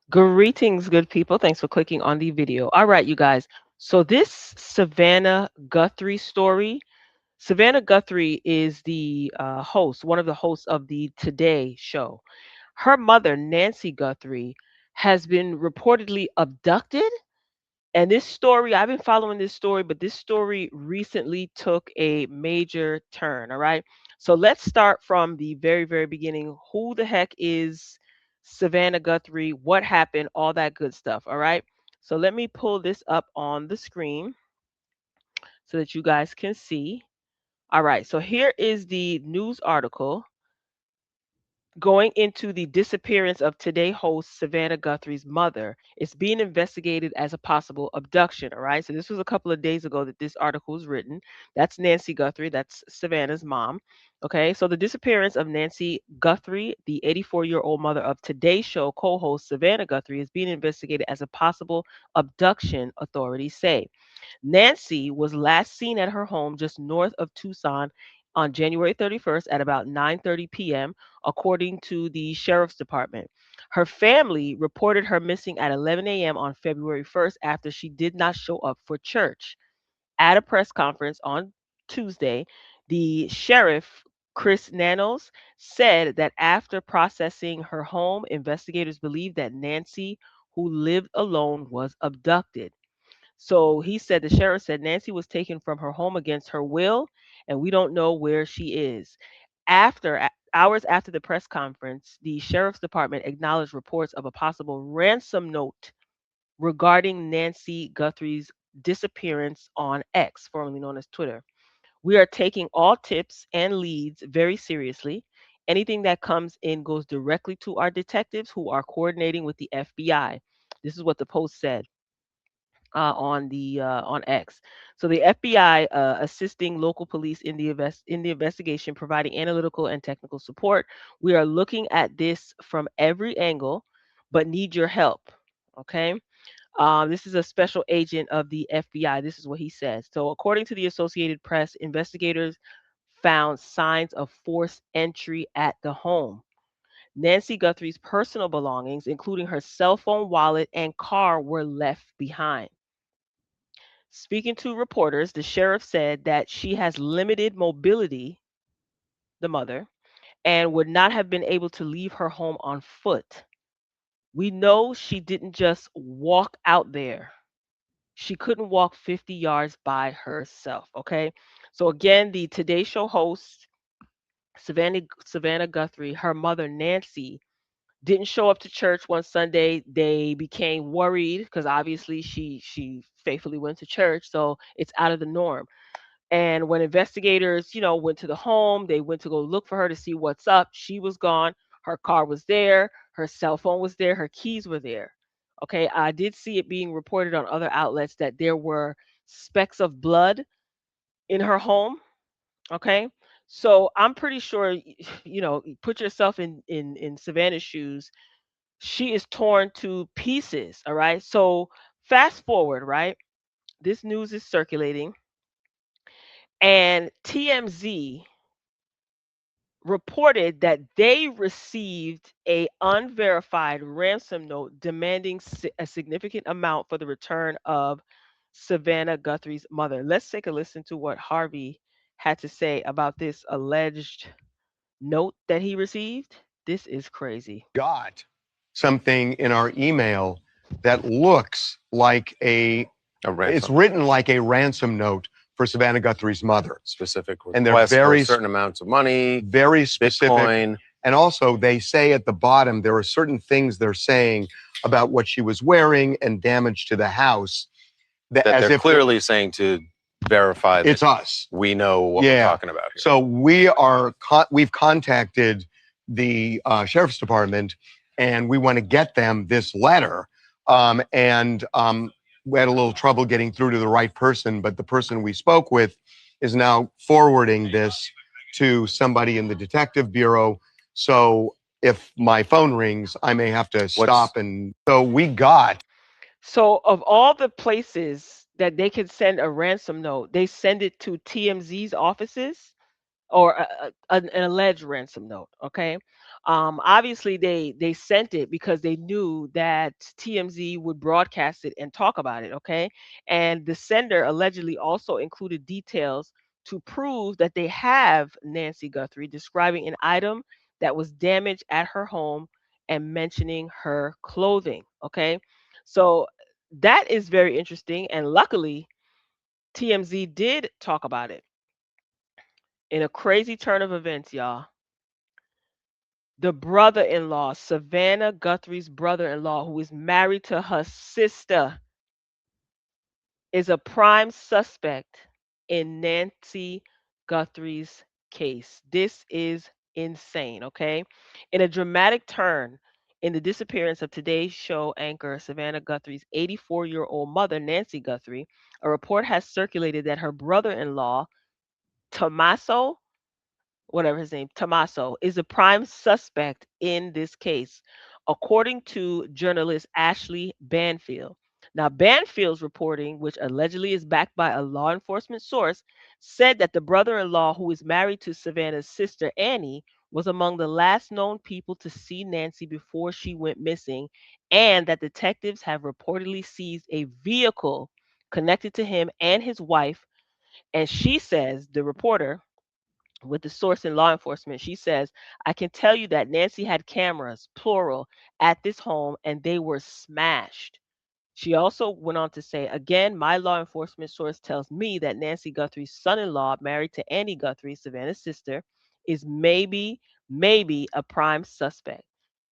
Greetings, good people. Thanks for clicking on the video. All right, you guys. So this Savannah Guthrie story, Savannah Guthrie is the host, one of the hosts of the Today show. Her mother, Nancy Guthrie, has been reportedly abducted. And this story, I've been following this story, but this story recently took a major turn. All right. So let's start from the very, very beginning. Who the heck is Savannah Guthrie? What happened? All that good stuff. All right. So let me pull this up on the screen so that you guys can see. All right. So here is the news article going into the disappearance of Today host Savannah Guthrie's mother. It's being investigated as a possible abduction. All right. So this was a couple of days ago that this article was written. That's Nancy Guthrie. That's Savannah's mom. Okay. So the disappearance of Nancy Guthrie, the 84-year-old mother of Today Show co host Savannah Guthrie, is being investigated as a possible abduction, authorities say. Nancy was last seen at her home just north of Tucson on January 31st at about 9:30 p.m., according to the sheriff's department. Her family reported her missing at 11 a.m. on February 1st after she did not show up for church. At a press conference on Tuesday, the sheriff, Chris Nanos, said that after processing her home, investigators believe that Nancy, who lived alone, was abducted. So he said the sheriff said Nancy was taken from her home against her will, and we don't know where she is. Hours after the press conference, the sheriff's department acknowledged reports of a possible ransom note regarding Nancy Guthrie's disappearance on X, formerly known as Twitter. We are taking all tips and leads very seriously. Anything that comes in goes directly to our detectives who are coordinating with the FBI. This is what the post said on X. So the FBI assisting local police in the investigation, providing analytical and technical support. We are looking at this from every angle, but need your help. Okay. This is a special agent of the FBI. This is what he says. So, according to the Associated Press, investigators found signs of forced entry at the home. Nancy Guthrie's personal belongings, including her cell phone, wallet, and car, were left behind. Speaking to reporters, the sheriff said that she has limited mobility, the mother, and would not have been able to leave her home on foot. We know she didn't just walk out there. She couldn't walk 50 yards by herself. Okay. So, again, the Today Show host, Savannah Guthrie, her mother, Nancy, didn't show up to church one Sunday. They became worried because obviously she faithfully went to church, so it's out of the norm. And when investigators, went to the home, they went to go look for her to see what's up. She was gone. Her car was there. Her cell phone was there. Her keys were there. Okay. I did see it being reported on other outlets that there were specks of blood in her home. Okay. So I'm pretty sure, put yourself in Savannah's shoes. She is torn to pieces. All right. So fast forward, right? This news is circulating, and TMZ reported that they received a unverified ransom note demanding a significant amount for the return of Savannah Guthrie's mother. Let's take a listen to what Harvey had to say about this alleged note that he received. This is crazy. Got something in our email that looks like it's written like a ransom note for Savannah Guthrie's mother. Specific And they're requests very for certain amounts of money, very specific. Bitcoin. And also, they say at the bottom there are certain things they're saying about what she was wearing and damage to the house. That as they're if clearly saying to verify that it's us. we know what we're talking about here. So we've contacted the sheriff's department, and we want to get them this letter. We had a little trouble getting through to the right person, but the person we spoke with is now forwarding this to somebody in the detective bureau. So if my phone rings, I may have to stop. And so we got. So, of all the places that they can send a ransom note, they send it to TMZ's offices or an alleged ransom note. Okay. Obviously, they sent it because they knew that TMZ would broadcast it and talk about it. Okay, and the sender allegedly also included details to prove that they have Nancy Guthrie describing an item that was damaged at her home and mentioning her clothing. Okay, so that is very interesting, and luckily TMZ did talk about it. In a crazy turn of events, y'all, the brother-in-law, Savannah Guthrie's brother-in-law, who is married to her sister, is a prime suspect in Nancy Guthrie's case. This is insane, okay? In a dramatic turn in the disappearance of today's show anchor Savannah Guthrie's 84-year-old mother, Nancy Guthrie, a report has circulated that her brother-in-law, Tommaso, whatever his name, Tommaso, is a prime suspect in this case, according to journalist Ashley Banfield. Now, Banfield's reporting, which allegedly is backed by a law enforcement source, said that the brother in law, who is married to Savannah's sister Annie, was among the last known people to see Nancy before she went missing, and that detectives have reportedly seized a vehicle connected to him and his wife. And she says, the reporter, with the source in law enforcement, she says, I can tell you that Nancy had cameras, plural, at this home and they were smashed. She also went on to say, again, my law enforcement source tells me that Nancy Guthrie's son in law, married to Annie Guthrie, Savannah's sister, is maybe a prime suspect.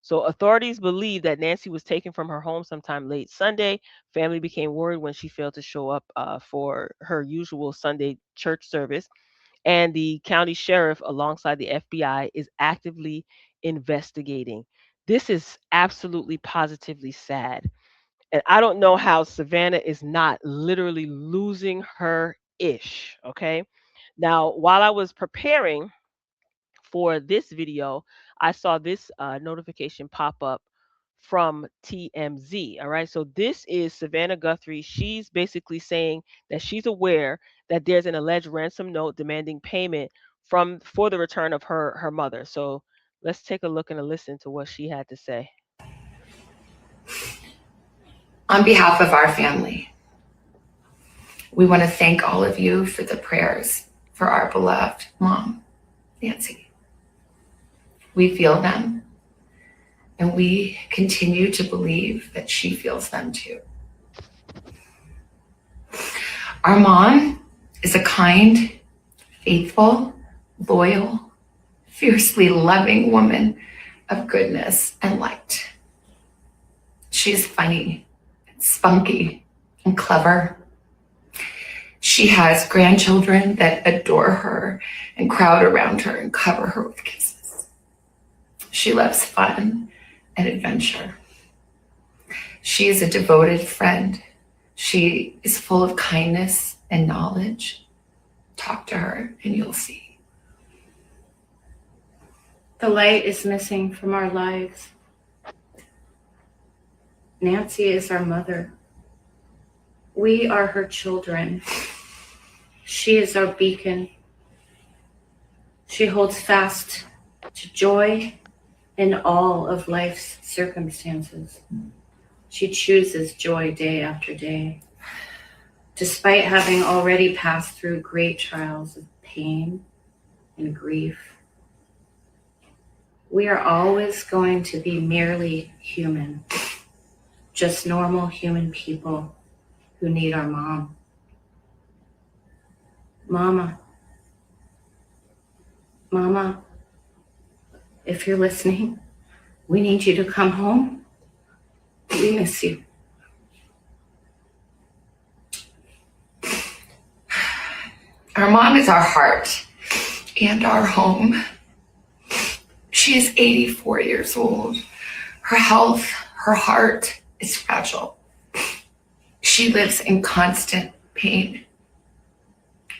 So authorities believe that Nancy was taken from her home sometime late Sunday. Family became worried when she failed to show up for her usual Sunday church service, and the county sheriff, alongside the FBI, is actively investigating. This is absolutely positively sad. And I don't know how Savannah is not literally losing her ish. Okay. Now, while I was preparing for this video, I saw this notification pop up from TMZ. All right. So this is Savannah Guthrie. She's basically saying that she's aware that there's an alleged ransom note demanding payment for the return of her mother. So let's take a look and a listen to what she had to say. On behalf of our family, we want to thank all of you for the prayers for our beloved mom, Nancy. We feel them, and we continue to believe that she feels them too. Our mom is a kind, faithful, loyal, fiercely loving woman of goodness and light. She's funny, spunky, and clever. She has grandchildren that adore her and crowd around her and cover her with kisses. She loves fun and adventure. She is a devoted friend. She is full of kindness and knowledge. Talk to her and you'll see. The light is missing from our lives. Nancy is our mother. We are her children. She is our beacon. She holds fast to joy in all of life's circumstances. She chooses joy day after day. Despite having already passed through great trials of pain and grief, we are always going to be merely human, just normal human people who need our mom. Mama, if you're listening, we need you to come home. We miss you. Our mom is our heart and our home. She is 84 years old. Her health, her heart is fragile. She lives in constant pain.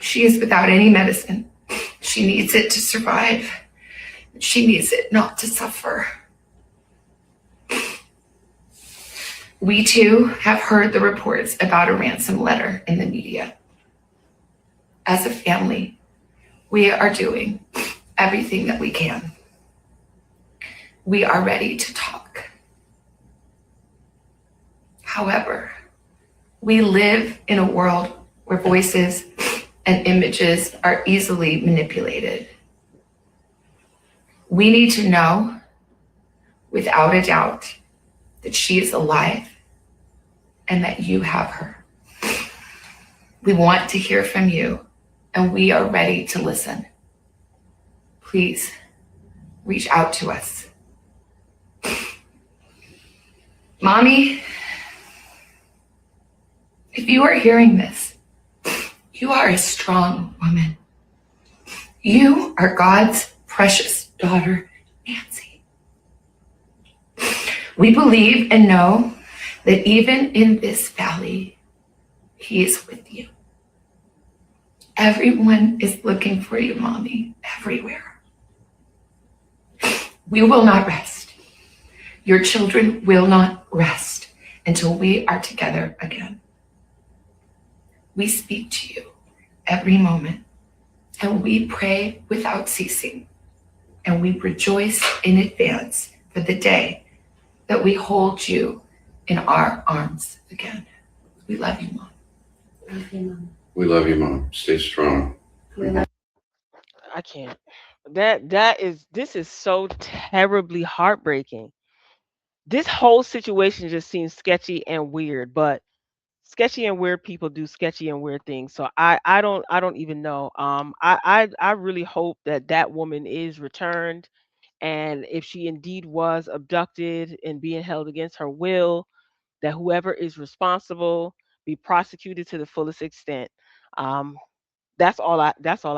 She is without any medicine. She needs it to survive. She needs it not to suffer. We too have heard the reports about a ransom letter in the media. As a family, we are doing everything that we can. We are ready to talk. However, we live in a world where voices and images are easily manipulated. We need to know, without a doubt, that she is alive and that you have her. We want to hear from you, and we are ready to listen. Please reach out to us. Mommy, if you are hearing this, you are a strong woman. You are God's precious daughter, Nancy. We believe and know that even in this valley, He is with you. Everyone is looking for you, Mommy, everywhere. We will not rest. Your children will not rest until we are together again. We speak to you every moment, and we pray without ceasing, and we rejoice in advance for the day that we hold you in our arms again. We love you, Mom. Love you, Mom. We love you, Mom. Stay strong. We love I can't. This is so terribly heartbreaking. This whole situation just seems sketchy and weird, but sketchy and weird people do sketchy and weird things. So I don't even know. I really hope that that woman is returned, and if she indeed was abducted and being held against her will, that whoever is responsible be prosecuted to the fullest extent. Um, that's all I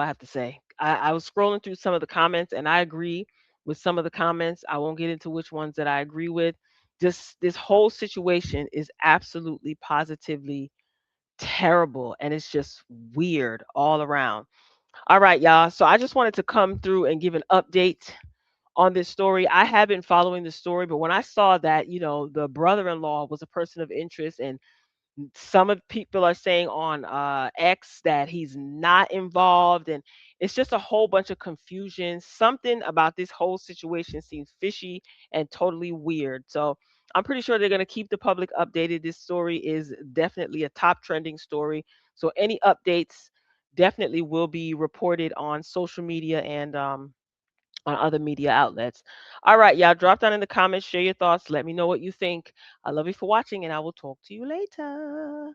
have to say. I was scrolling through some of the comments and I agree with some of the comments. I won't get into which ones that I agree with. Just this whole situation is absolutely positively terrible and it's just weird all around. All right, y'all. So I just wanted to come through and give an update on this story. I have been following the story, but when I saw that, the brother-in-law was a person of interest and some of the people are saying on X that he's not involved, and it's just a whole bunch of confusion. Something about this whole situation seems fishy and totally weird. So I'm pretty sure they're going to keep the public updated. This story is definitely a top trending story. So any updates definitely will be reported on social media and on other media outlets. All right, y'all, drop down in the comments, share your thoughts, let me know what you think. I love you for watching, and I will talk to you later.